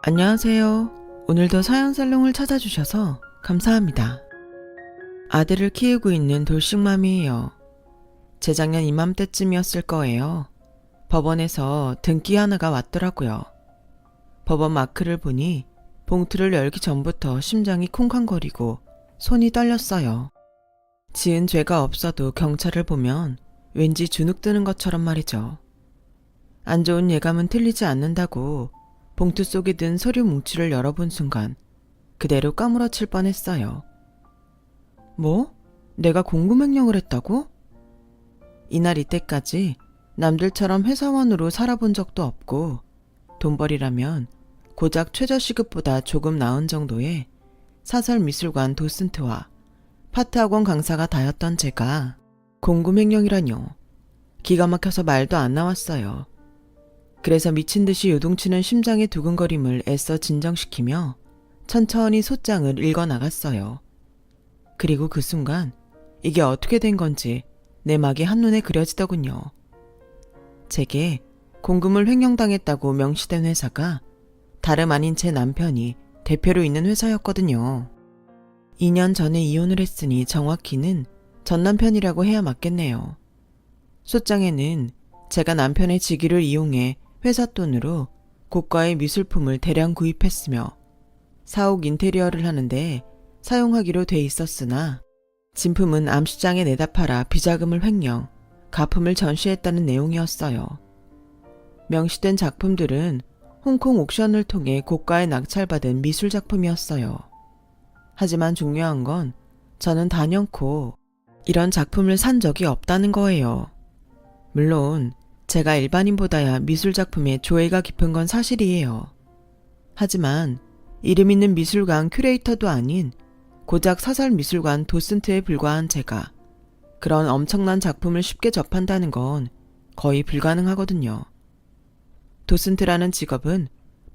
안녕하세요. 오늘도 사연살롱을 찾아주셔서 감사합니다. 아들을 키우고 있는 돌싱맘이에요. 재작년 이맘때쯤이었을 거예요. 법원에서 등기 하나가 왔더라고요. 법원 마크를 보니 봉투를 열기 전부터 심장이 쿵쾅거리고 손이 떨렸어요. 지은 죄가 없어도 경찰을 보면 왠지 주눅 드는 것처럼 말이죠. 안 좋은 예감은 틀리지 않는다고 봉투 속에 든 서류 뭉치를 열어본 순간 그대로 까무러칠 뻔했어요. 뭐? 내가 공구명령을 했다고? 이날 이때까지 남들처럼 회사원으로 살아본 적도 없고 돈벌이라면 고작 최저시급보다 조금 나은 정도의 사설미술관 도슨트와 파트학원 강사가 다였던 제가 공구명령이라뇨. 기가 막혀서 말도 안 나왔어요. 그래서 미친 듯이 요동치는 심장의 두근거림을 애써 진정시키며 천천히 소장을 읽어 나갔어요. 그리고 그 순간 이게 어떻게 된 건지 내막이 한눈에 그려지더군요. 제게 공금을 횡령당했다고 명시된 회사가 다름 아닌 제 남편이 대표로 있는 회사였거든요. 2년 전에 이혼을 했으니 정확히는 전 남편이라고 해야 맞겠네요. 소장에는 제가 남편의 직위를 이용해 회사 돈으로 고가의 미술품을 대량 구입했으며 사옥 인테리어를 하는데 사용하기로 돼 있었으나 진품은 암시장에 내다 팔아 비자금을 횡령, 가품을 전시했다는 내용이었어요. 명시된 작품들은 홍콩 옥션을 통해 고가에 낙찰받은 미술작품이었어요. 하지만 중요한 건 저는 단연코 이런 작품을 산 적이 없다는 거예요. 물론 제가 일반인보다야 미술작품에 조예가 깊은 건 사실이에요. 하지만 이름 있는 미술관 큐레이터도 아닌 고작 사설미술관 도슨트에 불과한 제가 그런 엄청난 작품을 쉽게 접한다는 건 거의 불가능하거든요. 도슨트라는 직업은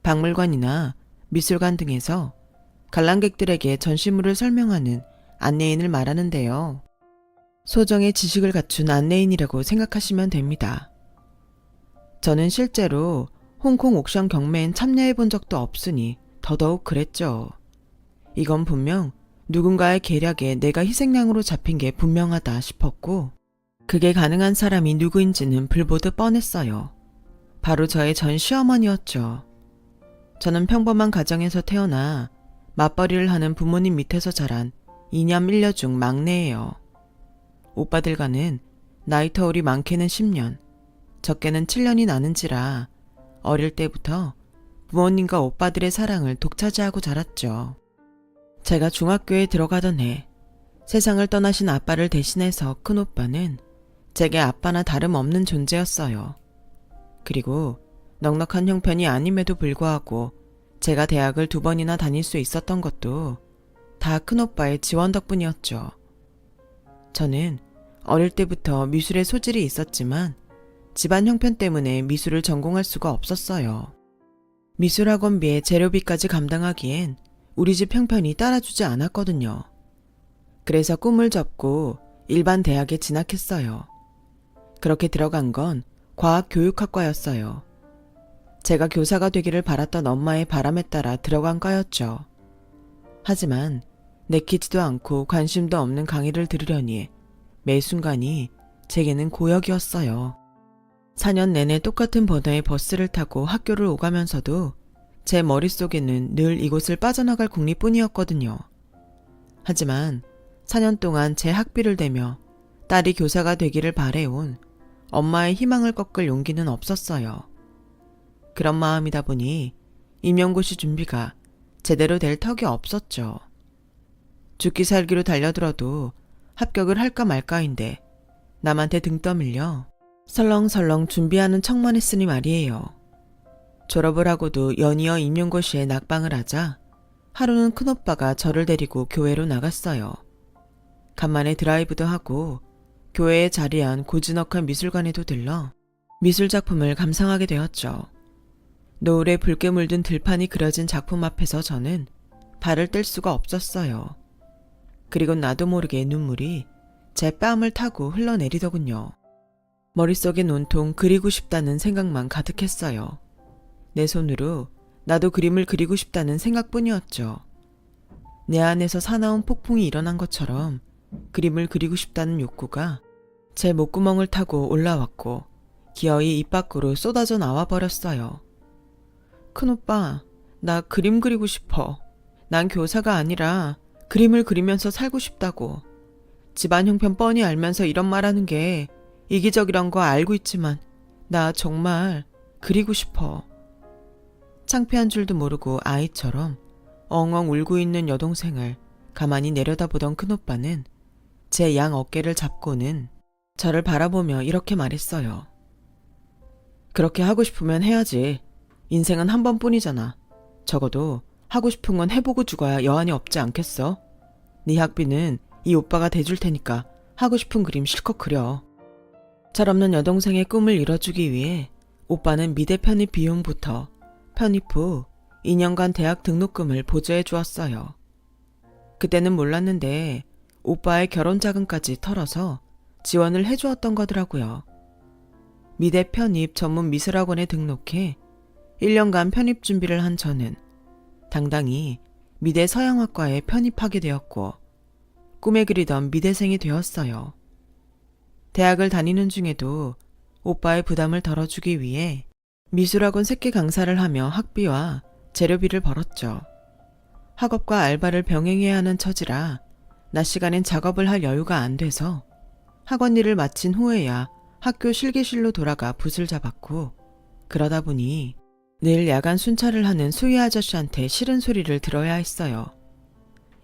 박물관이나 미술관 등에서 관람객들에게 전시물을 설명하는 안내인을 말하는데요. 소정의 지식을 갖춘 안내인이라고 생각하시면 됩니다. 저는 실제로 홍콩 옥션 경매엔 참여해 본 적도 없으니 더더욱 그랬죠. 이건 분명 누군가의 계략에 내가 희생양으로 잡힌 게 분명하다 싶었고 그게 가능한 사람이 누구인지는 불보듯 뻔했어요. 바로 저의 전 시어머니였죠. 저는 평범한 가정에서 태어나 맞벌이를 하는 부모님 밑에서 자란 2남 1녀 중 막내예요. 오빠들과는 나이 터울이 많게는 10년, 적게는 7년이 나는지라 어릴 때부터 부모님과 오빠들의 사랑을 독차지하고 자랐죠. 제가 중학교에 들어가던 해 세상을 떠나신 아빠를 대신해서 큰 오빠는 제게 아빠나 다름없는 존재였어요. 그리고 넉넉한 형편이 아님에도 불구하고 제가 대학을 2번이나 다닐 수 있었던 것도 다 큰오빠의 지원 덕분이었죠. 저는 어릴 때부터 미술에 소질이 있었지만 집안 형편 때문에 미술을 전공할 수가 없었어요. 미술학원비에 재료비까지 감당하기엔 우리 집 형편이 따라주지 않았거든요. 그래서 꿈을 접고 일반 대학에 진학했어요. 그렇게 들어간 건 과학교육학과였어요. 제가 교사가 되기를 바랐던 엄마의 바람에 따라 들어간 과였죠. 하지만 내키지도 않고 관심도 없는 강의를 들으려니 매 순간이 제게는 고역이었어요. 4년 내내 똑같은 번호의 버스를 타고 학교를 오가면서도 제 머릿속에는 늘 이곳을 빠져나갈 국리뿐이었거든요. 하지만 4년 동안 제 학비를 대며 딸이 교사가 되기를 바래온 엄마의 희망을 꺾을 용기는 없었어요. 그런 마음이다 보니 임용고시 준비가 제대로 될 턱이 없었죠. 죽기 살기로 달려들어도 합격을 할까 말까인데 남한테 등 떠밀려 설렁설렁 준비하는 척만 했으니 말이에요. 졸업을 하고도 연이어 임용고시에 낙방을 하자 하루는 큰오빠가 저를 데리고 교회로 나갔어요. 간만에 드라이브도 하고 교회에 자리한 고즈넉한 미술관에도 들러 미술작품을 감상하게 되었죠. 노을에 붉게 물든 들판이 그려진 작품 앞에서 저는 발을 뗄 수가 없었어요. 그리고 나도 모르게 눈물이 제 뺨을 타고 흘러내리더군요. 머릿속엔 온통 그리고 싶다는 생각만 가득했어요. 내 손으로 나도 그림을 그리고 싶다는 생각뿐이었죠. 내 안에서 사나운 폭풍이 일어난 것처럼 그림을 그리고 싶다는 욕구가 제 목구멍을 타고 올라왔고 기어이 입 밖으로 쏟아져 나와 버렸어요. 큰오빠, 나 그림 그리고 싶어. 난 교사가 아니라 그림을 그리면서 살고 싶다고. 집안 형편 뻔히 알면서 이런 말하는 게 이기적이란 거 알고 있지만 나 정말 그리고 싶어. 창피한 줄도 모르고 아이처럼 엉엉 울고 있는 여동생을 가만히 내려다보던 큰오빠는 제 양 어깨를 잡고는 저를 바라보며 이렇게 말했어요. 그렇게 하고 싶으면 해야지. 인생은 한 번뿐이잖아. 적어도 하고 싶은 건 해보고 죽어야 여한이 없지 않겠어? 네 학비는 이 오빠가 대줄 테니까 하고 싶은 그림 실컷 그려. 철없는 여동생의 꿈을 이뤄주기 위해 오빠는 미대 편입 비용부터 편입 후 2년간 대학 등록금을 보조해 주었어요. 그때는 몰랐는데 오빠의 결혼 자금까지 털어서 지원을 해주었던 거더라고요. 미대 편입 전문 미술학원에 등록해 1년간 편입 준비를 한 저는 당당히 미대 서양학과에 편입하게 되었고 꿈에 그리던 미대생이 되었어요. 대학을 다니는 중에도 오빠의 부담을 덜어주기 위해 미술학원 새끼 강사를 하며 학비와 재료비를 벌었죠. 학업과 알바를 병행해야 하는 처지라 낮 시간엔 작업을 할 여유가 안 돼서 학원 일을 마친 후에야 학교 실기실로 돌아가 붓을 잡았고 그러다 보니 늘 야간 순찰을 하는 수희 아저씨한테 싫은 소리를 들어야 했어요.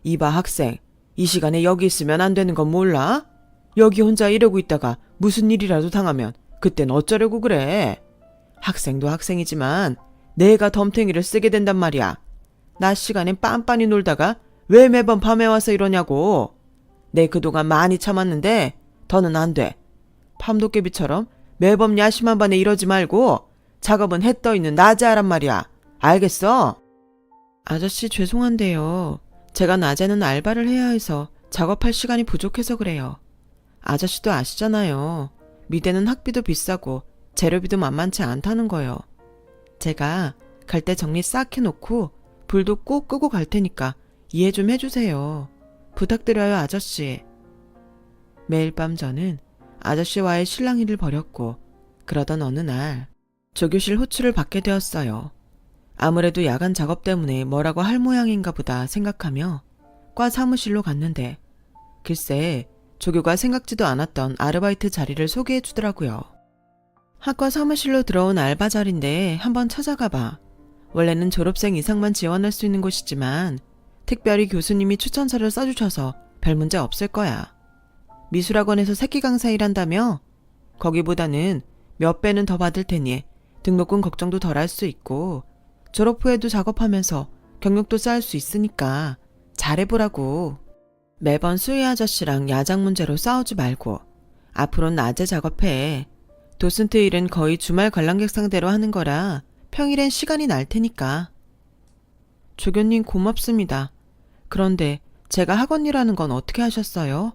이봐 학생, 이 시간에 여기 있으면 안 되는 건 몰라? 여기 혼자 이러고 있다가 무슨 일이라도 당하면 그땐 어쩌려고 그래? 학생도 학생이지만 내가 덤탱이를 쓰게 된단 말이야. 낮 시간엔 빤빤히 놀다가 왜 매번 밤에 와서 이러냐고. 내 그동안 많이 참았는데 더는 안 돼. 밤도깨비처럼 매번 야심한 반에 이러지 말고 작업은 해 떠 있는 낮에 하란 말이야. 알겠어? 아저씨 죄송한데요. 제가 낮에는 알바를 해야 해서 작업할 시간이 부족해서 그래요. 아저씨도 아시잖아요. 미대는 학비도 비싸고 재료비도 만만치 않다는 거요. 제가 갈 때 정리 싹 해놓고 불도 꼭 끄고 갈 테니까 이해 좀 해주세요. 부탁드려요 아저씨. 매일 밤 저는 아저씨와의 실랑이를 벌였고 그러던 어느 날 조교실 호출을 받게 되었어요. 아무래도 야간 작업 때문에 뭐라고 할 모양인가 보다 생각하며 과 사무실로 갔는데 글쎄 조교가 생각지도 않았던 아르바이트 자리를 소개해 주더라고요. 학과 사무실로 들어온 알바 자리인데 한번 찾아가 봐. 원래는 졸업생 이상만 지원할 수 있는 곳이지만 특별히 교수님이 추천서를 써주셔서 별 문제 없을 거야. 미술학원에서 새끼 강사 일한다며? 거기보다는 몇 배는 더 받을 테니 등록금 걱정도 덜 할 수 있고 졸업 후에도 작업하면서 경력도 쌓을 수 있으니까 잘해보라고. 매번 수희 아저씨랑 야작 문제로 싸우지 말고 앞으로는 낮에 작업해. 도슨트 일은 거의 주말 관람객 상대로 하는 거라 평일엔 시간이 날 테니까. 조교님 고맙습니다. 그런데 제가 학원 일하는 건 어떻게 하셨어요?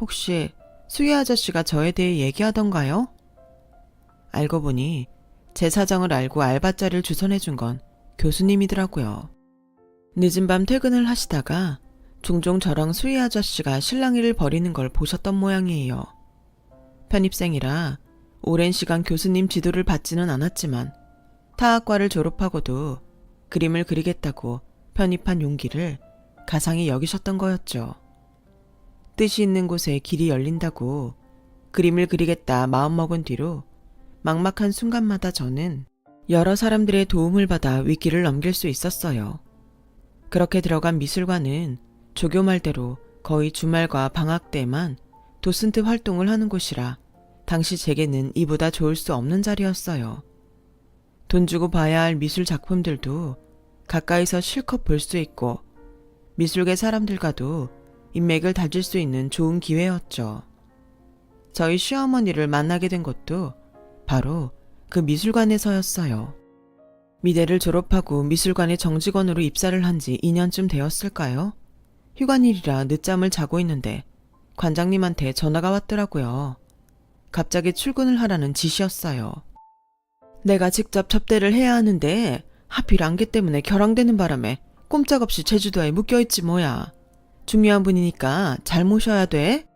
혹시 수희 아저씨가 저에 대해 얘기하던가요? 알고 보니 제 사정을 알고 알바자리를 주선해 준 건 교수님이더라고요. 늦은 밤 퇴근을 하시다가 종종 저랑 수희 아저씨가 실랑이를 벌이는 걸 보셨던 모양이에요. 편입생이라 오랜 시간 교수님 지도를 받지는 않았지만 타학과를 졸업하고도 그림을 그리겠다고 편입한 용기를 가상히 여기셨던 거였죠. 뜻이 있는 곳에 길이 열린다고 그림을 그리겠다 마음먹은 뒤로 막막한 순간마다 저는 여러 사람들의 도움을 받아 위기를 넘길 수 있었어요. 그렇게 들어간 미술관은 조교 말대로 거의 주말과 방학 때만 도슨트 활동을 하는 곳이라 당시 제게는 이보다 좋을 수 없는 자리였어요. 돈 주고 봐야 할 미술 작품들도 가까이서 실컷 볼 수 있고 미술계 사람들과도 인맥을 다질 수 있는 좋은 기회였죠. 저희 시어머니를 만나게 된 것도 바로 그 미술관에서였어요. 미대를 졸업하고 미술관에 정직원으로 입사를 한 지 2년쯤 되었을까요? 휴관일이라 늦잠을 자고 있는데 관장님한테 전화가 왔더라고요. 갑자기 출근을 하라는 지시였어요. 내가 직접 접대를 해야 하는데 하필 안개 때문에 결항되는 바람에 꼼짝없이 제주도에 묶여있지 뭐야. 중요한 분이니까 잘 모셔야 돼.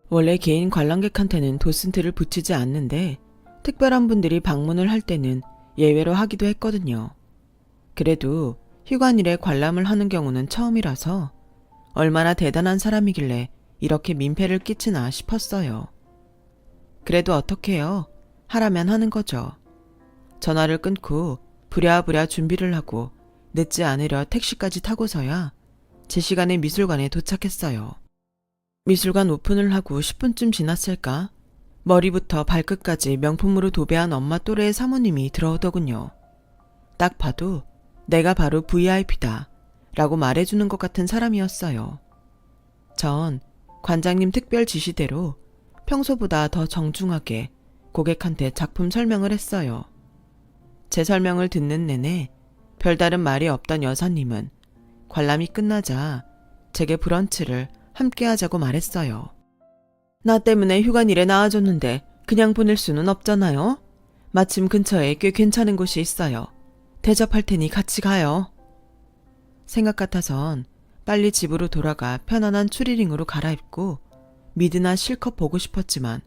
원래 개인 관람객한테는 도슨트를 붙이지 않는데 특별한 분들이 방문을 할 때는 예외로 하기도 했거든요. 그래도 휴관일에 관람을 하는 경우는 처음이라서 얼마나 대단한 사람이길래 이렇게 민폐를 끼치나 싶었어요. 그래도 어떡해요. 하라면 하는 거죠. 전화를 끊고 부랴부랴 준비를 하고 늦지 않으려 택시까지 타고서야 제 시간에 미술관에 도착했어요. 미술관 오픈을 하고 10분쯤 지났을까? 머리부터 발끝까지 명품으로 도배한 엄마 또래의 사모님이 들어오더군요. 딱 봐도 내가 바로 VIP다 라고 말해주는 것 같은 사람이었어요. 전 관장님 특별 지시대로 평소보다 더 정중하게 고객한테 작품 설명을 했어요. 제 설명을 듣는 내내 별다른 말이 없던 여사님은 관람이 끝나자 제게 브런치를 함께 하자고 말했어요. 나 때문에 휴관일에 나와줬는데 그냥 보낼 수는 없잖아요. 마침 근처에 꽤 괜찮은 곳이 있어요. 대접할 테니 같이 가요. 생각 같아선 빨리 집으로 돌아가 편안한 추리닝으로 갈아입고 미드나 실컷 보고 싶었지만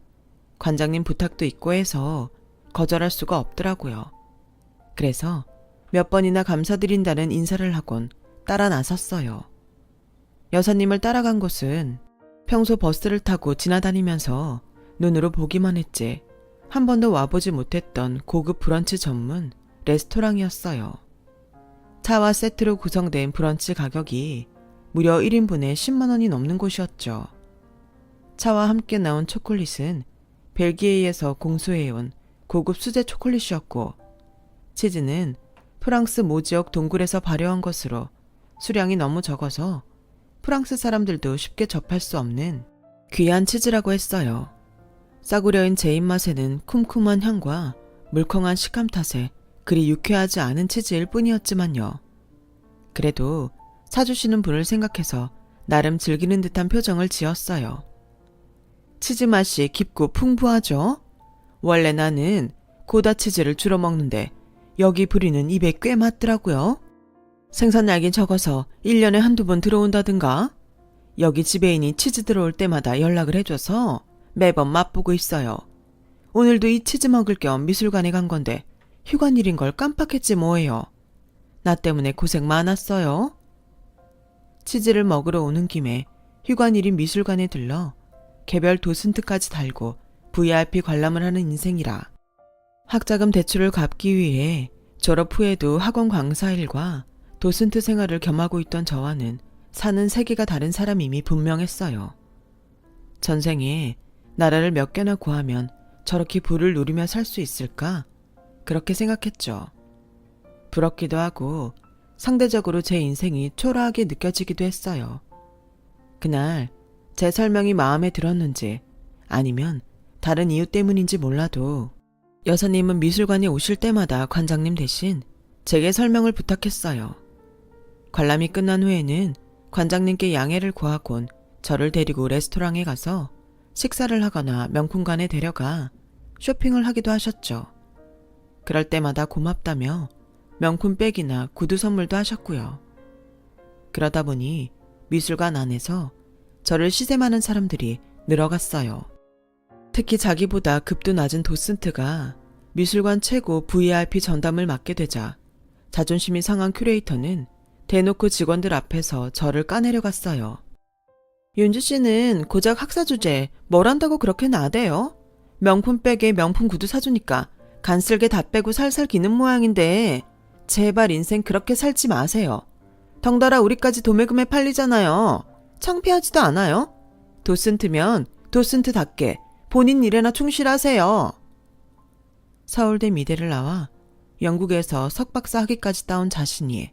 관장님 부탁도 있고 해서 거절할 수가 없더라고요. 그래서 몇 번이나 감사드린다는 인사를 하곤 따라 나섰어요. 여사님을 따라간 곳은 평소 버스를 타고 지나다니면서 눈으로 보기만 했지 한 번도 와보지 못했던 고급 브런치 전문 레스토랑이었어요. 차와 세트로 구성된 브런치 가격이 무려 1인분에 10만 원이 넘는 곳이었죠. 차와 함께 나온 초콜릿은 벨기에에서 공수해온 고급 수제 초콜릿이었고 치즈는 프랑스 모지역 동굴에서 발효한 것으로 수량이 너무 적어서 프랑스 사람들도 쉽게 접할 수 없는 귀한 치즈라고 했어요. 싸구려인 제 입맛에는 쿰쿰한 향과 물컹한 식감 탓에 그리 유쾌하지 않은 치즈일 뿐이었지만요. 그래도 사주시는 분을 생각해서 나름 즐기는 듯한 표정을 지었어요. 치즈 맛이 깊고 풍부하죠? 원래 나는 고다 치즈를 주로 먹는데 여기 부리는 입에 꽤 맞더라고요. 생산량이 적어서 1년에 한두 번 들어온다든가 여기 지배인이 치즈 들어올 때마다 연락을 해줘서 매번 맛보고 있어요. 오늘도 이 치즈 먹을 겸 미술관에 간 건데 휴관일인 걸 깜빡했지 뭐예요. 나 때문에 고생 많았어요. 치즈를 먹으러 오는 김에 휴관일인 미술관에 들러 개별 도슨트까지 달고 VIP 관람을 하는 인생이라 학자금 대출을 갚기 위해 졸업 후에도 학원 강사 일과 도슨트 생활을 겸하고 있던 저와는 사는 세계가 다른 사람임이 분명했어요. 전생에 나라를 몇 개나 구하면 저렇게 부를 누리며 살 수 있을까? 그렇게 생각했죠. 부럽기도 하고 상대적으로 제 인생이 초라하게 느껴지기도 했어요. 그날 제 설명이 마음에 들었는지 아니면 다른 이유 때문인지 몰라도 여사님은 미술관에 오실 때마다 관장님 대신 제게 설명을 부탁했어요. 관람이 끝난 후에는 관장님께 양해를 구하곤 저를 데리고 레스토랑에 가서 식사를 하거나 명품관에 데려가 쇼핑을 하기도 하셨죠. 그럴 때마다 고맙다며 명품 백이나 구두 선물도 하셨고요. 그러다 보니 미술관 안에서 저를 시샘하는 사람들이 늘어갔어요. 특히 자기보다 급도 낮은 도슨트가 미술관 최고 VIP 전담을 맡게 되자 자존심이 상한 큐레이터는 대놓고 직원들 앞에서 저를 까내려갔어요. 윤주 씨는 고작 학사 주제에 뭘 한다고 그렇게 나대요? 명품 백에 명품 구두 사주니까 간쓸게 다 빼고 살살 기는 모양인데 제발 인생 그렇게 살지 마세요. 덩달아 우리까지 도매금에 팔리잖아요. 창피하지도 않아요? 도슨트면 도슨트답게 본인 일에나 충실하세요. 서울대 미대를 나와 영국에서 석박사 학위까지 따온 자신이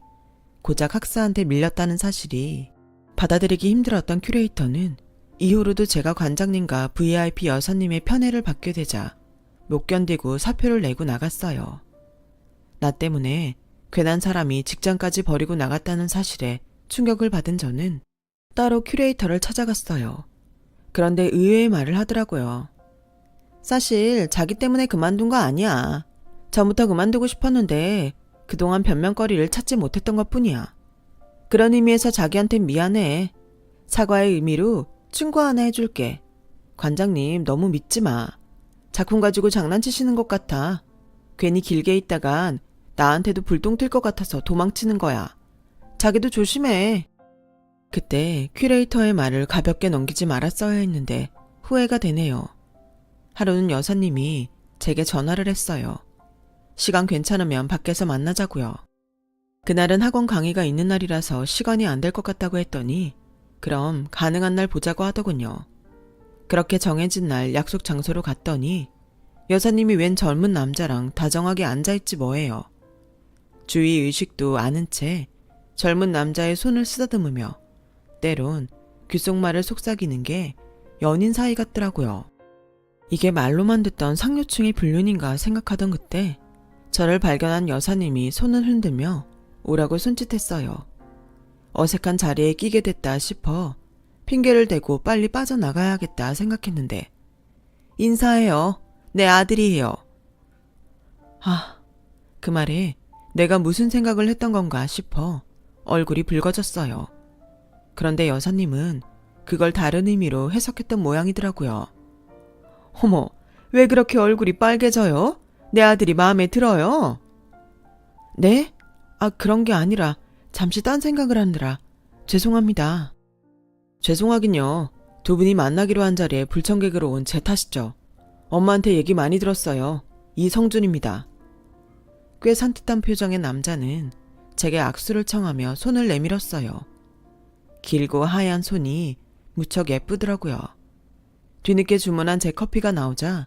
고작 학사한테 밀렸다는 사실이 받아들이기 힘들었던 큐레이터는 이후로도 제가 관장님과 VIP 여사님의 편애를 받게 되자 못 견디고 사표를 내고 나갔어요. 나 때문에 괜한 사람이 직장까지 버리고 나갔다는 사실에 충격을 받은 저는 따로 큐레이터를 찾아갔어요. 그런데 의외의 말을 하더라고요. 사실 자기 때문에 그만둔 거 아니야. 전부터 그만두고 싶었는데 그동안 변명거리를 찾지 못했던 것뿐이야. 그런 의미에서 자기한텐 미안해. 사과의 의미로 충고 하나 해줄게. 관장님 너무 믿지 마. 작품 가지고 장난치시는 것 같아. 괜히 길게 있다간 나한테도 불똥 튈 것 같아서 도망치는 거야. 자기도 조심해. 그때 큐레이터의 말을 가볍게 넘기지 말았어야 했는데 후회가 되네요. 하루는 여사님이 제게 전화를 했어요. 시간 괜찮으면 밖에서 만나자고요. 그날은 학원 강의가 있는 날이라서 시간이 안 될 것 같다고 했더니 그럼 가능한 날 보자고 하더군요. 그렇게 정해진 날 약속 장소로 갔더니 여사님이 웬 젊은 남자랑 다정하게 앉아있지 뭐예요. 주위 의식도 아는 채 젊은 남자의 손을 쓰다듬으며 때론 귓속말을 속삭이는 게 연인 사이 같더라고요. 이게 말로만 듣던 상류층의 불륜인가 생각하던 그때 저를 발견한 여사님이 손을 흔들며 오라고 손짓했어요. 어색한 자리에 끼게 됐다 싶어 핑계를 대고 빨리 빠져나가야겠다 생각했는데 인사해요. 내 아들이에요. 그 말에 내가 무슨 생각을 했던 건가 싶어 얼굴이 붉어졌어요. 그런데 여사님은 그걸 다른 의미로 해석했던 모양이더라고요. 어머, 왜 그렇게 얼굴이 빨개져요? 내 아들이 마음에 들어요? 네? 그런 게 아니라 잠시 딴 생각을 하느라 죄송합니다. 죄송하긴요. 두 분이 만나기로 한 자리에 불청객으로 온 제 탓이죠. 엄마한테 얘기 많이 들었어요. 이성준입니다. 꽤 산뜻한 표정의 남자는 제게 악수를 청하며 손을 내밀었어요. 길고 하얀 손이 무척 예쁘더라고요. 뒤늦게 주문한 제 커피가 나오자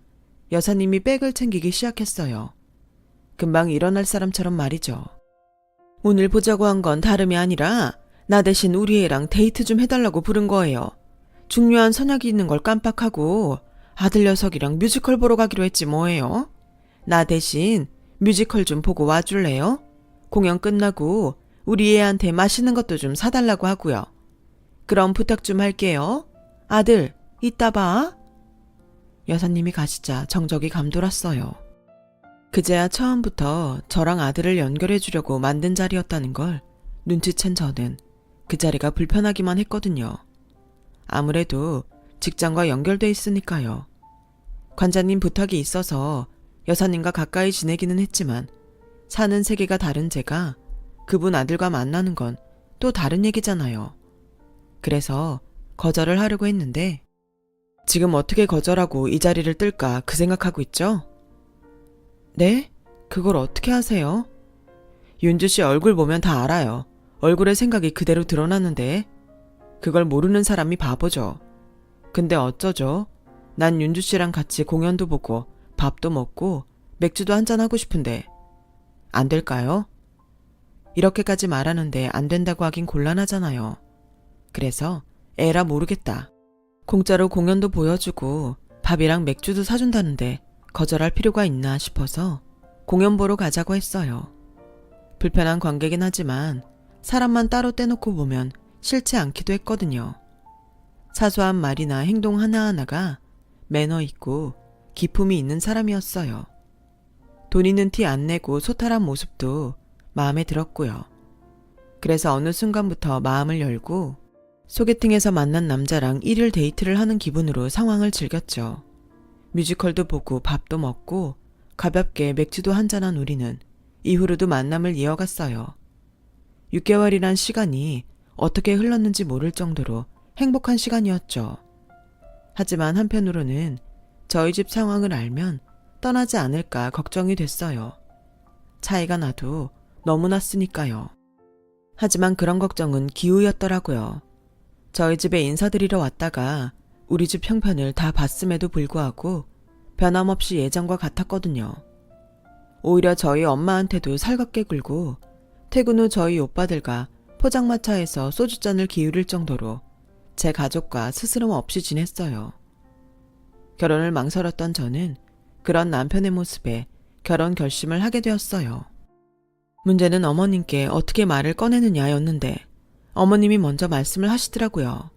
여사님이 백을 챙기기 시작했어요. 금방 일어날 사람처럼 말이죠. 오늘 보자고 한 건 다름이 아니라 나 대신 우리 애랑 데이트 좀 해달라고 부른 거예요. 중요한 선약이 있는 걸 깜빡하고 아들 녀석이랑 뮤지컬 보러 가기로 했지 뭐예요. 나 대신 뮤지컬 좀 보고 와줄래요? 공연 끝나고 우리 애한테 맛있는 것도 좀 사달라고 하고요. 그럼 부탁 좀 할게요. 아들, 이따 봐. 여사님이 가시자 정적이 감돌았어요. 그제야 처음부터 저랑 아들을 연결해 주려고 만든 자리였다는 걸 눈치챈 저는 그 자리가 불편하기만 했거든요. 아무래도 직장과 연결돼 있으니까요. 관자님 부탁이 있어서 여사님과 가까이 지내기는 했지만 사는 세계가 다른 제가 그분 아들과 만나는 건 또 다른 얘기잖아요. 그래서 거절을 하려고 했는데 지금 어떻게 거절하고 이 자리를 뜰까 그 생각하고 있죠? 네? 그걸 어떻게 아세요? 윤주 씨 얼굴 보면 다 알아요. 얼굴의 생각이 그대로 드러나는데 그걸 모르는 사람이 바보죠. 근데 어쩌죠? 난 윤주 씨랑 같이 공연도 보고 밥도 먹고 맥주도 한잔하고 싶은데 안 될까요? 이렇게까지 말하는데 안 된다고 하긴 곤란하잖아요. 그래서 에라 모르겠다. 공짜로 공연도 보여주고 밥이랑 맥주도 사준다는데 거절할 필요가 있나 싶어서 공연 보러 가자고 했어요. 불편한 관계긴 하지만 사람만 따로 떼놓고 보면 싫지 않기도 했거든요. 사소한 말이나 행동 하나하나가 매너 있고 기품이 있는 사람이었어요. 돈 있는 티 안 내고 소탈한 모습도 마음에 들었고요. 그래서 어느 순간부터 마음을 열고 소개팅에서 만난 남자랑 1일 데이트를 하는 기분으로 상황을 즐겼죠. 뮤지컬도 보고 밥도 먹고 가볍게 맥주도 한잔한 우리는 이후로도 만남을 이어갔어요. 6개월이란 시간이 어떻게 흘렀는지 모를 정도로 행복한 시간이었죠. 하지만 한편으로는 저희 집 상황을 알면 떠나지 않을까 걱정이 됐어요. 차이가 나도 너무 났으니까요. 하지만 그런 걱정은 기우였더라고요. 저희 집에 인사드리러 왔다가 우리 집 형편을 다 봤음에도 불구하고 변함없이 예전과 같았거든요. 오히려 저희 엄마한테도 살갑게 굴고 퇴근 후 저희 오빠들과 포장마차에서 소주잔을 기울일 정도로 제 가족과 스스럼 없이 지냈어요. 결혼을 망설였던 저는 그런 남편의 모습에 결혼 결심을 하게 되었어요. 문제는 어머님께 어떻게 말을 꺼내느냐였는데 어머님이 먼저 말씀을 하시더라고요.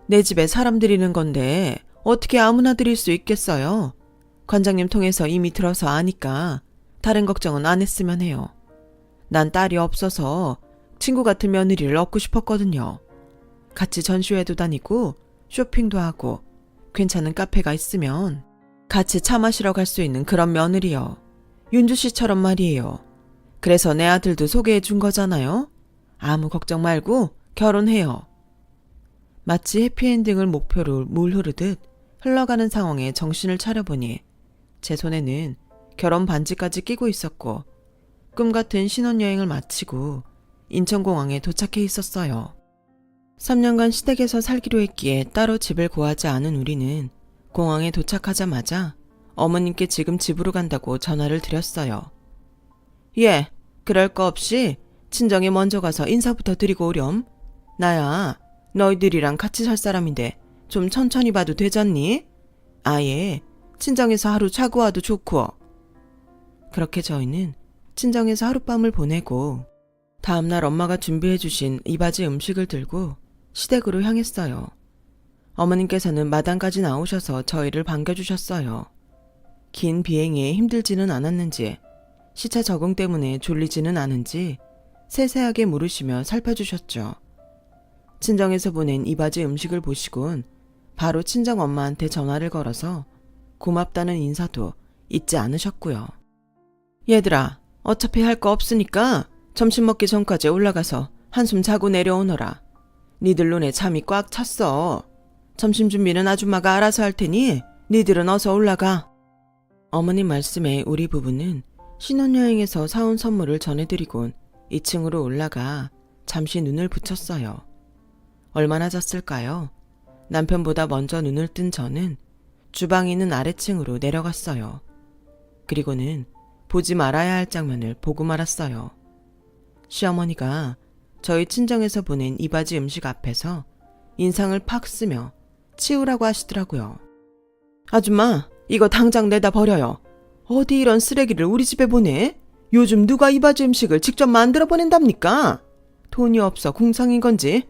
내 집에 사람 들이는 건데 어떻게 아무나 들일 수 있겠어요? 관장님 통해서 이미 들어서 아니까 다른 걱정은 안 했으면 해요. 난 딸이 없어서 친구 같은 며느리를 얻고 싶었거든요. 같이 전시회도 다니고 쇼핑도 하고 괜찮은 카페가 있으면 같이 차 마시러 갈 수 있는 그런 며느리요. 윤주 씨처럼 말이에요. 그래서 내 아들도 소개해 준 거잖아요. 아무 걱정 말고 결혼해요. 마치 해피엔딩을 목표로 물 흐르듯 흘러가는 상황에 정신을 차려보니 제 손에는 결혼 반지까지 끼고 있었고 꿈같은 신혼여행을 마치고 인천공항에 도착해 있었어요. 3년간 시댁에서 살기로 했기에 따로 집을 구하지 않은 우리는 공항에 도착하자마자 어머님께 지금 집으로 간다고 전화를 드렸어요. 예, 그럴 거 없이 친정에 먼저 가서 인사부터 드리고 오렴. 나야 너희들이랑 같이 살 사람인데 좀 천천히 봐도 되잖니? 아예 친정에서 하루 자고 와도 좋고. 그렇게 저희는 친정에서 하룻밤을 보내고 다음날 엄마가 준비해 주신 이바지 음식을 들고 시댁으로 향했어요. 어머님께서는 마당까지 나오셔서 저희를 반겨주셨어요. 긴 비행에 힘들지는 않았는지 시차 적응 때문에 졸리지는 않은지 세세하게 물으시며 살펴주셨죠. 친정에서 보낸 이바지 음식을 보시곤 바로 친정 엄마한테 전화를 걸어서 고맙다는 인사도 잊지 않으셨고요. 얘들아, 어차피 할 거 없으니까 점심 먹기 전까지 올라가서 한숨 자고 내려오너라. 니들 눈에 잠이 꽉 찼어. 점심 준비는 아줌마가 알아서 할 테니 니들은 어서 올라가. 어머님 말씀에 우리 부부는 신혼여행에서 사온 선물을 전해드리곤 2층으로 올라가 잠시 눈을 붙였어요. 얼마나 잤을까요? 남편보다 먼저 눈을 뜬 저는 주방에 있는 아래층으로 내려갔어요. 그리고는 보지 말아야 할 장면을 보고 말았어요. 시어머니가 저희 친정에서 보낸 이바지 음식 앞에서 인상을 팍 쓰며 치우라고 하시더라고요. 아줌마, 이거 당장 내다 버려요. 어디 이런 쓰레기를 우리 집에 보내? 요즘 누가 이바지 음식을 직접 만들어 보낸답니까? 돈이 없어 궁상인 건지.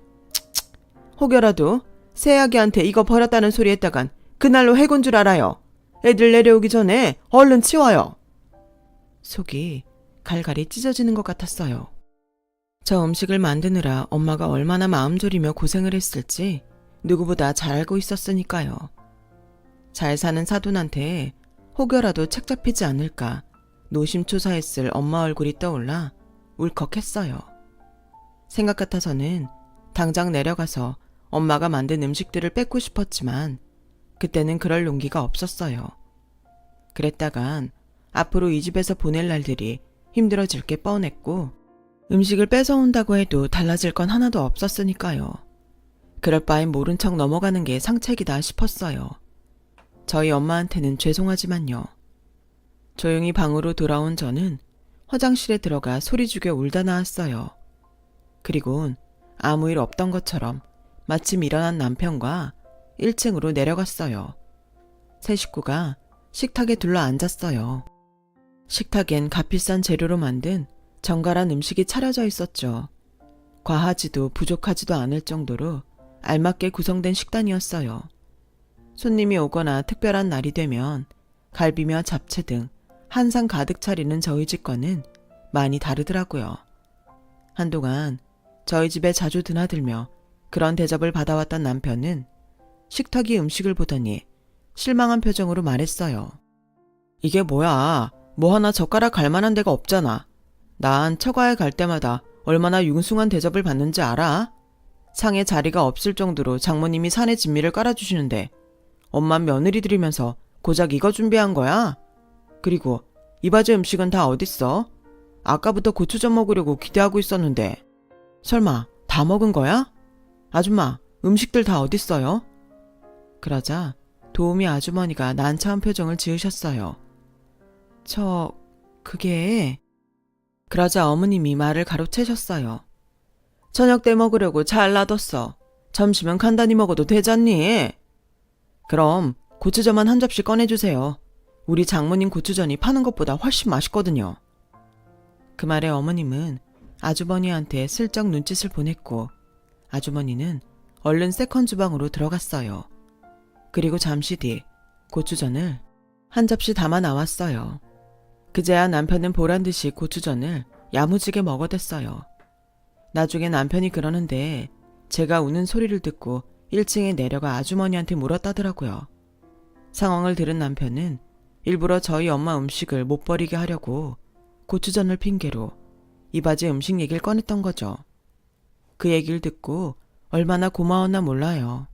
혹여라도 새아기한테 이거 버렸다는 소리 했다간 그날로 해군 줄 알아요. 애들 내려오기 전에 얼른 치워요. 속이 갈갈이 찢어지는 것 같았어요. 저 음식을 만드느라 엄마가 얼마나 마음 졸이며 고생을 했을지 누구보다 잘 알고 있었으니까요. 잘 사는 사돈한테 혹여라도 책 잡히지 않을까 노심초사했을 엄마 얼굴이 떠올라 울컥했어요. 생각 같아서는 당장 내려가서 엄마가 만든 음식들을 뺏고 싶었지만 그때는 그럴 용기가 없었어요. 그랬다간 앞으로 이 집에서 보낼 날들이 힘들어질 게 뻔했고 음식을 뺏어온다고 해도 달라질 건 하나도 없었으니까요. 그럴 바엔 모른 척 넘어가는 게 상책이다 싶었어요. 저희 엄마한테는 죄송하지만요. 조용히 방으로 돌아온 저는 화장실에 들어가 소리 죽여 울다 나왔어요. 그리곤 아무 일 없던 것처럼 마침 일어난 남편과 1층으로 내려갔어요. 세 식구가 식탁에 둘러 앉았어요. 식탁엔 값비싼 재료로 만든 정갈한 음식이 차려져 있었죠. 과하지도 부족하지도 않을 정도로 알맞게 구성된 식단이었어요. 손님이 오거나 특별한 날이 되면 갈비며 잡채 등 한상 가득 차리는 저희 집과는 많이 다르더라고요. 한동안 저희 집에 자주 드나들며 그런 대접을 받아왔던 남편은 식탁이 음식을 보더니 실망한 표정으로 말했어요. 이게 뭐야? 뭐 하나 젓가락 갈 만한 데가 없잖아. 난 처가에 갈 때마다 얼마나 융숭한 대접을 받는지 알아? 상에 자리가 없을 정도로 장모님이 산의 진미를 깔아주시는데 엄마 며느리들이면서 고작 이거 준비한 거야? 그리고 이바지 음식은 다 어딨어? 아까부터 고추전 먹으려고 기대하고 있었는데 설마 다 먹은 거야? 아줌마, 음식들 다 어딨어요? 그러자 도우미 아주머니가 난처한 표정을 지으셨어요. 그게... 그러자 어머님이 말을 가로채셨어요. 저녁 때 먹으려고 잘 놔뒀어. 점심은 간단히 먹어도 되잖니? 그럼 고추전만 한 접시 꺼내주세요. 우리 장모님 고추전이 파는 것보다 훨씬 맛있거든요. 그 말에 어머님은 아주머니한테 슬쩍 눈짓을 보냈고 아주머니는 얼른 세컨 주방으로 들어갔어요. 그리고 잠시 뒤 고추전을 한 접시 담아 나왔어요. 그제야 남편은 보란듯이 고추전을 야무지게 먹어댔어요. 나중에 남편이 그러는데 제가 우는 소리를 듣고 1층에 내려가 아주머니한테 물었다더라고요. 상황을 들은 남편은 일부러 저희 엄마 음식을 못 버리게 하려고 고추전을 핑계로 이바지 음식 얘기를 꺼냈던 거죠. 그 얘기를 듣고 얼마나 고마웠나 몰라요.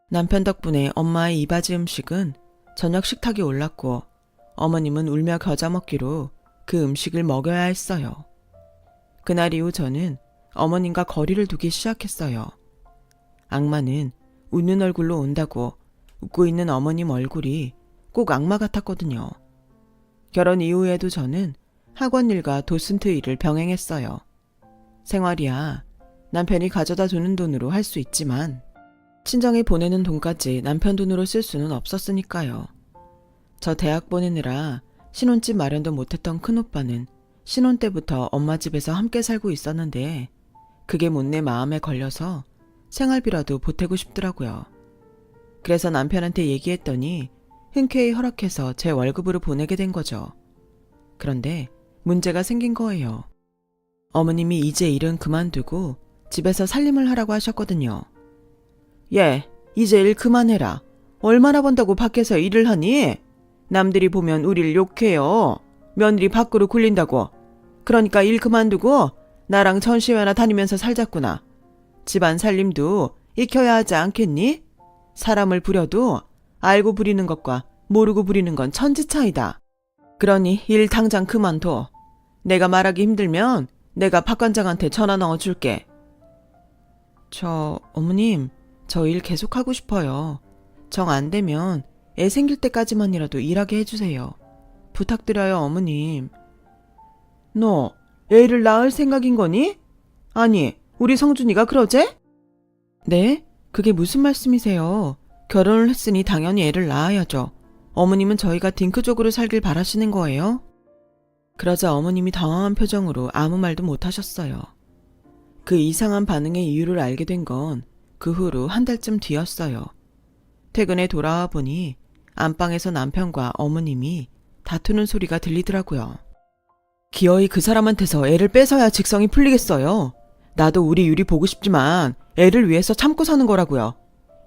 남편 덕분에 엄마의 이바지 음식은 저녁 식탁에 올랐고 어머님은 울며 겨자 먹기로 그 음식을 먹여야 했어요. 그날 이후 저는 어머님과 거리를 두기 시작했어요. 악마는 웃는 얼굴로 온다고 웃고 있는 어머님 얼굴이 꼭 악마 같았거든요. 결혼 이후에도 저는 학원 일과 도슨트 일을 병행했어요. 생활이야 남편이 가져다 주는 돈으로 할 수 있지만 친정에 보내는 돈까지 남편 돈으로 쓸 수는 없었으니까요. 저 대학 보내느라 신혼집 마련도 못했던 큰오빠는 신혼 때부터 엄마 집에서 함께 살고 있었는데 그게 못내 마음에 걸려서 생활비라도 보태고 싶더라고요. 그래서 남편한테 얘기했더니 흔쾌히 허락해서 제 월급으로 보내게 된 거죠. 그런데 문제가 생긴 거예요. 어머님이 이제 일은 그만두고 집에서 살림을 하라고 하셨거든요. 예, 이제 일 그만해라. 얼마나 번다고 밖에서 일을 하니? 남들이 보면 우릴 욕해요. 며느리 밖으로 굴린다고. 그러니까 일 그만두고 나랑 전시회나 다니면서 살자꾸나. 집안 살림도 익혀야 하지 않겠니? 사람을 부려도 알고 부리는 것과 모르고 부리는 건 천지 차이다. 그러니 일 당장 그만둬. 내가 말하기 힘들면 내가 박 관장한테 전화 넣어줄게. 어머님, 저 일 계속하고 싶어요. 정 안 되면 애 생길 때까지만이라도 일하게 해주세요. 부탁드려요, 어머님. 너 애를 낳을 생각인 거니? 아니, 우리 성준이가 그러제? 네? 그게 무슨 말씀이세요? 결혼을 했으니 당연히 애를 낳아야죠. 어머님은 저희가 딩크족으로 살길 바라시는 거예요? 그러자 어머님이 당황한 표정으로 아무 말도 못 하셨어요. 그 이상한 반응의 이유를 알게 된 건 그 후로 한 달쯤 뒤였어요. 퇴근에 돌아와 보니 안방에서 남편과 어머님이 다투는 소리가 들리더라고요. 기어이 그 사람한테서 애를 뺏어야 직성이 풀리겠어요. 나도 우리 유리 보고 싶지만 애를 위해서 참고 사는 거라고요.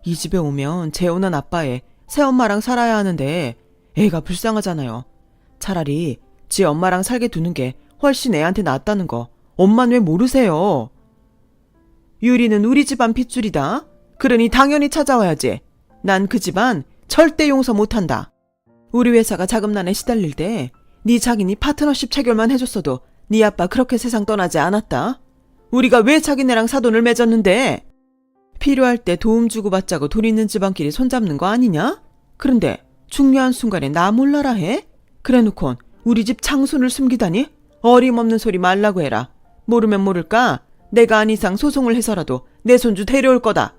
이 집에 오면 재혼한 아빠의 새엄마랑 살아야 하는데 애가 불쌍하잖아요. 차라리 지 엄마랑 살게 두는 게 훨씬 애한테 낫다는 거 엄마는 왜 모르세요? 유리는 우리 집안 핏줄이다. 그러니 당연히 찾아와야지. 난 그 집안 절대 용서 못한다. 우리 회사가 자금난에 시달릴 때 네 자기니 파트너십 체결만 해줬어도 네 아빠 그렇게 세상 떠나지 않았다. 우리가 왜 자기네랑 사돈을 맺었는데? 필요할 때 도움 주고받자고 돈 있는 집안끼리 손잡는 거 아니냐? 그런데 중요한 순간에 나 몰라라 해? 그래놓곤 우리 집 장손을 숨기다니? 어림없는 소리 말라고 해라. 모르면 모를까? 내가 한 이상 소송을 해서라도 내 손주 데려올 거다.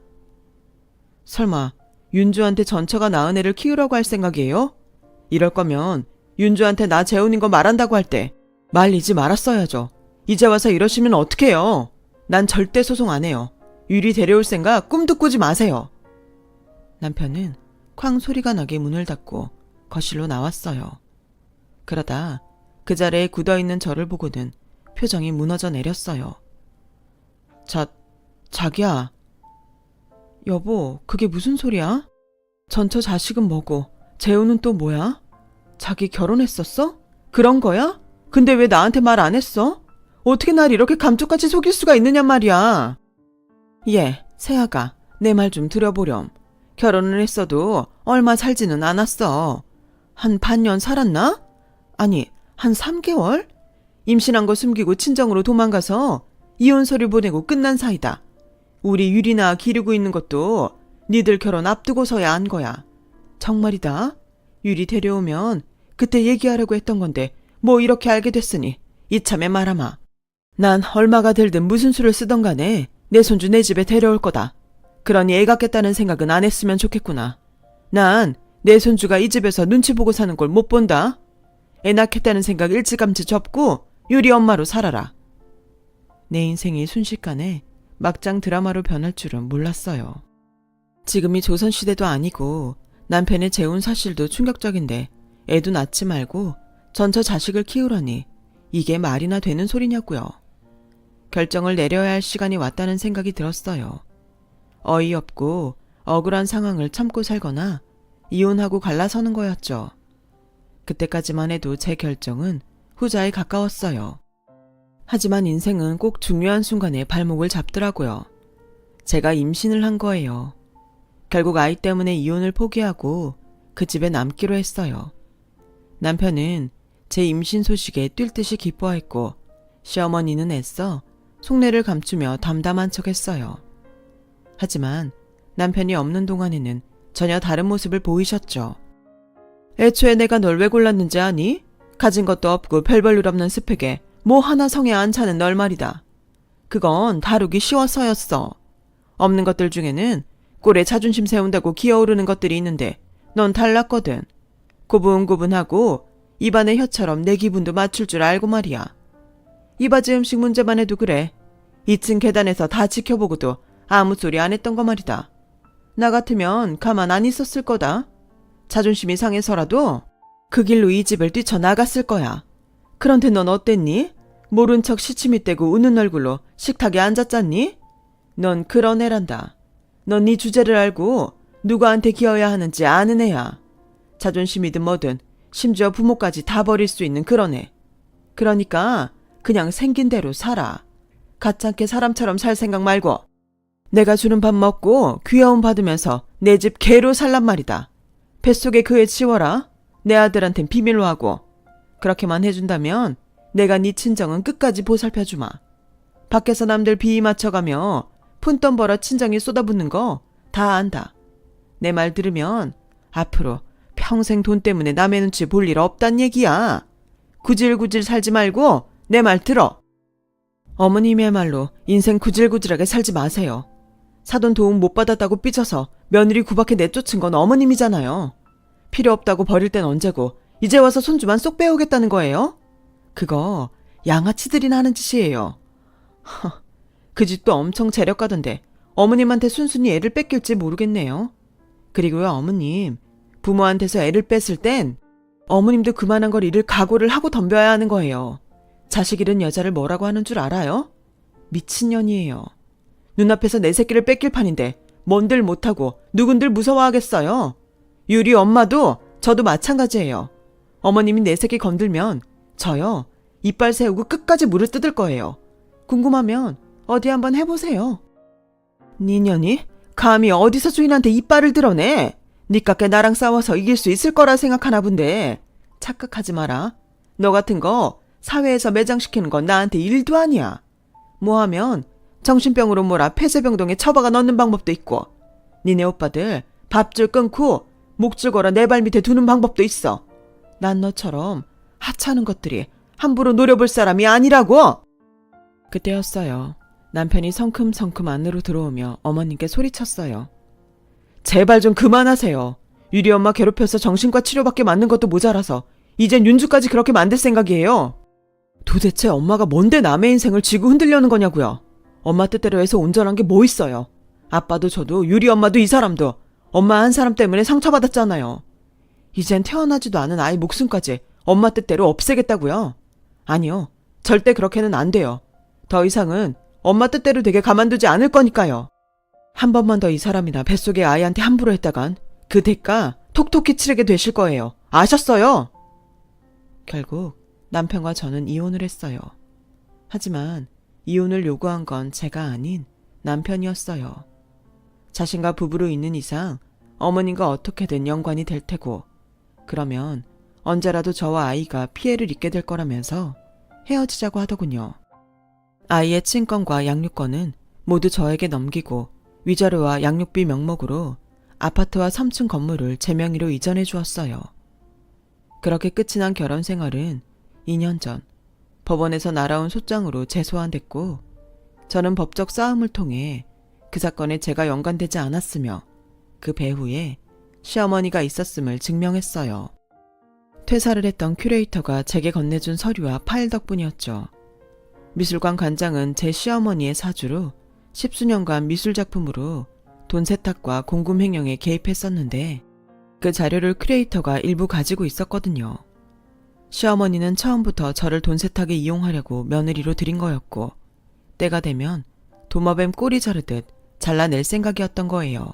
설마 윤주한테 전처가 낳은 애를 키우라고 할 생각이에요? 이럴 거면 윤주한테 나 재혼인 거 말한다고 할 때 말리지 말았어야죠. 이제 와서 이러시면 어떡해요? 난 절대 소송 안 해요. 유리 데려올 생각 꿈도 꾸지 마세요. 남편은 쾅 소리가 나게 문을 닫고 거실로 나왔어요. 그러다 그 자리에 굳어있는 저를 보고는 표정이 무너져 내렸어요. 자기야. 여보, 그게 무슨 소리야? 전처 자식은 뭐고 재혼은 또 뭐야? 자기 결혼했었어? 그런 거야? 근데 왜 나한테 말 안 했어? 어떻게 날 이렇게 감쪽같이 속일 수가 있느냐 말이야. 예, 새아가 내 말 좀 들어보렴. 결혼을 했어도 얼마 살지는 않았어. 한 반년 살았나? 아니, 한 3개월? 임신한 거 숨기고 친정으로 도망가서 이혼서를 보내고 끝난 사이다. 우리 유리나 기르고 있는 것도 니들 결혼 앞두고서야 안 거야. 정말이다. 유리 데려오면 그때 얘기하려고 했던 건데 뭐 이렇게 알게 됐으니 이참에 말아마. 난 얼마가 들든 무슨 수를 쓰던 간에 내 손주 내 집에 데려올 거다. 그러니 애 갖겠다는 생각은 안 했으면 좋겠구나. 난 내 손주가 이 집에서 눈치 보고 사는 걸 못 본다. 애 낳겠다는 생각 일찌감치 접고 유리 엄마로 살아라. 내 인생이 순식간에 막장 드라마로 변할 줄은 몰랐어요. 지금이 조선시대도 아니고 남편의 재혼 사실도 충격적인데 애도 낳지 말고 전처 자식을 키우라니 이게 말이나 되는 소리냐고요. 결정을 내려야 할 시간이 왔다는 생각이 들었어요. 어이없고 억울한 상황을 참고 살거나 이혼하고 갈라서는 거였죠. 그때까지만 해도 제 결정은 후자에 가까웠어요. 하지만 인생은 꼭 중요한 순간에 발목을 잡더라고요. 제가 임신을 한 거예요. 결국 아이 때문에 이혼을 포기하고 그 집에 남기로 했어요. 남편은 제 임신 소식에 뛸 듯이 기뻐했고 시어머니는 애써 속내를 감추며 담담한 척했어요. 하지만 남편이 없는 동안에는 전혀 다른 모습을 보이셨죠. 애초에 내가 널 왜 골랐는지 아니? 가진 것도 없고 별 볼 일 없는 스펙에 뭐 하나 성에 안 차는 널 말이다. 그건 다루기 쉬워서였어. 없는 것들 중에는 꼴에 자존심 세운다고 기어오르는 것들이 있는데 넌 달랐거든. 고분고분하고 입안의 혀처럼 내 기분도 맞출 줄 알고 말이야. 이바지 음식 문제만 해도 그래. 2층 계단에서 다 지켜보고도 아무 소리 안 했던 거 말이다. 나 같으면 가만 안 있었을 거다. 자존심이 상해서라도 그 길로 이 집을 뛰쳐나갔을 거야. 그런데 넌 어땠니? 모른 척 시치미 떼고 웃는 얼굴로 식탁에 앉았잖니? 넌 그런 애란다. 넌 네 주제를 알고 누구한테 기어야 하는지 아는 애야. 자존심이든 뭐든 심지어 부모까지 다 버릴 수 있는 그런 애. 그러니까 그냥 생긴 대로 살아. 가짜게 사람처럼 살 생각 말고 내가 주는 밥 먹고 귀여움 받으면서 내 집 개로 살란 말이다. 뱃속에 그 애 치워라. 내 아들한텐 비밀로 하고. 그렇게만 해준다면 내가 네 친정은 끝까지 보살펴주마. 밖에서 남들 비위 맞춰가며 푼돈 벌어 친정에 쏟아붓는 거 다 안다. 내 말 들으면 앞으로 평생 돈 때문에 남의 눈치 볼 일 없단 얘기야. 구질구질 살지 말고 내 말 들어. 어머님의말로 인생 구질구질하게 살지 마세요. 사돈 도움 못 받았다고 삐져서 며느리 구박해 내쫓은 건 어머님이잖아요. 필요 없다고 버릴 땐 언제고 이제 와서 손주만 쏙 빼오겠다는 거예요? 그거 양아치들이나 하는 짓이에요. 그 집도 엄청 재력가던데 어머님한테 순순히 애를 뺏길지 모르겠네요. 그리고요 어머님, 부모한테서 애를 뺐을 땐 어머님도 그만한 걸 잃을 각오를 하고 덤벼야 하는 거예요. 자식 잃은 여자를 뭐라고 하는 줄 알아요? 미친년이에요. 눈앞에서 내 새끼를 뺏길 판인데 뭔들 못하고 누군들 무서워하겠어요. 유리 엄마도 저도 마찬가지예요. 어머님이 내 새끼 건들면 저요 이빨 세우고 끝까지 물을 뜯을 거예요. 궁금하면 어디 한번 해보세요. 니년이 감히 어디서 주인한테 이빨을 드러내? 니깎게 나랑 싸워서 이길 수 있을 거라 생각하나 본데 착각하지 마라. 너 같은 거 사회에서 매장시키는 건 나한테 일도 아니야. 뭐하면 정신병으로 몰아 폐쇄병동에 처박아 넣는 방법도 있고 니네 오빠들 밥줄 끊고 목줄 걸어 내 발 밑에 두는 방법도 있어. 난 너처럼 하찮은 것들이 함부로 노려볼 사람이 아니라고. 그때였어요. 남편이 성큼성큼 안으로 들어오며 어머님께 소리쳤어요. 제발 좀 그만하세요. 유리 엄마 괴롭혀서 정신과 치료받게 만든 것도 모자라서 이젠 윤주까지 그렇게 만들 생각이에요. 도대체 엄마가 뭔데 남의 인생을 쥐고 흔들려는 거냐고요. 엄마 뜻대로 해서 온전한 게 뭐 있어요. 아빠도 저도 유리 엄마도 이 사람도 엄마 한 사람 때문에 상처받았잖아요. 이젠 태어나지도 않은 아이 목숨까지 엄마 뜻대로 없애겠다고요? 아니요. 절대 그렇게는 안 돼요. 더 이상은 엄마 뜻대로 되게 가만두지 않을 거니까요. 한 번만 더 이 사람이나 뱃속의 아이한테 함부로 했다간 그 대가 톡톡히 치르게 되실 거예요. 아셨어요? 결국 남편과 저는 이혼을 했어요. 하지만 이혼을 요구한 건 제가 아닌 남편이었어요. 자신과 부부로 있는 이상 어머님과 어떻게든 연관이 될 테고 그러면 언제라도 저와 아이가 피해를 입게 될 거라면서 헤어지자고 하더군요. 아이의 친권과 양육권은 모두 저에게 넘기고 위자료와 양육비 명목으로 아파트와 3층 건물을 제 명의로 이전해 주었어요. 그렇게 끝이 난 결혼 생활은 2년 전 법원에서 날아온 소장으로 재소환됐고 저는 법적 싸움을 통해 그 사건에 제가 연관되지 않았으며 그 배후에 시어머니가 있었음을 증명했어요. 퇴사를 했던 큐레이터가 제게 건네준 서류와 파일 덕분이었죠. 미술관 관장은 제 시어머니의 사주로 10수년간 미술작품으로 돈 세탁과 공금 횡령에 개입했었는데 그 자료를 큐레이터가 일부 가지고 있었거든요. 시어머니는 처음부터 저를 돈세탁에 이용하려고 며느리로 들인 거였고 때가 되면 도마뱀 꼬리 자르듯 잘라낼 생각이었던 거예요.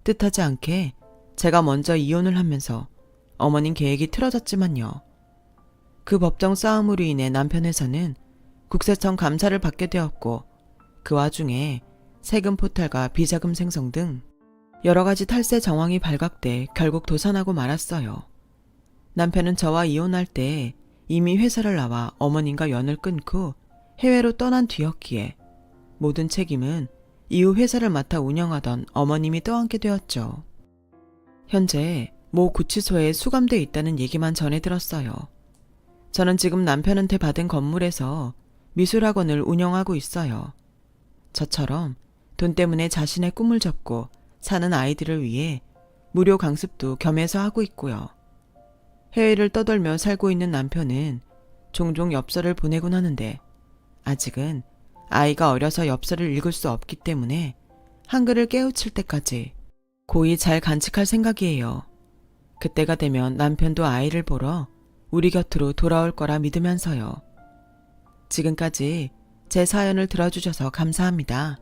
뜻하지 않게 제가 먼저 이혼을 하면서 어머님 계획이 틀어졌지만요. 그 법정 싸움으로 인해 남편 회사는 국세청 감사를 받게 되었고 그 와중에 세금 포탈과 비자금 생성 등 여러 가지 탈세 정황이 발각돼 결국 도산하고 말았어요. 남편은 저와 이혼할 때 이미 회사를 나와 어머님과 연을 끊고 해외로 떠난 뒤였기에 모든 책임은 이후 회사를 맡아 운영하던 어머님이 떠안게 되었죠. 현재 모 구치소에 수감돼 있다는 얘기만 전해 들었어요. 저는 지금 남편한테 받은 건물에서 미술학원을 운영하고 있어요. 저처럼 돈 때문에 자신의 꿈을 접고 사는 아이들을 위해 무료 강습도 겸해서 하고 있고요. 해외를 떠돌며 살고 있는 남편은 종종 엽서를 보내곤 하는데 아직은 아이가 어려서 엽서를 읽을 수 없기 때문에 한글을 깨우칠 때까지 고이 잘 간직할 생각이에요. 그때가 되면 남편도 아이를 보러 우리 곁으로 돌아올 거라 믿으면서요. 지금까지 제 사연을 들어주셔서 감사합니다.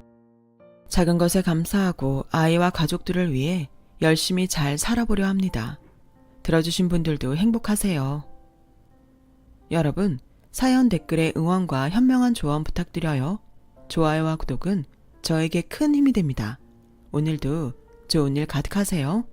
작은 것에 감사하고 아이와 가족들을 위해 열심히 잘 살아보려 합니다. 들어주신 분들도 행복하세요. 여러분, 사연 댓글에 응원과 현명한 조언 부탁드려요. 좋아요와 구독은 저에게 큰 힘이 됩니다. 오늘도 좋은 일 가득하세요.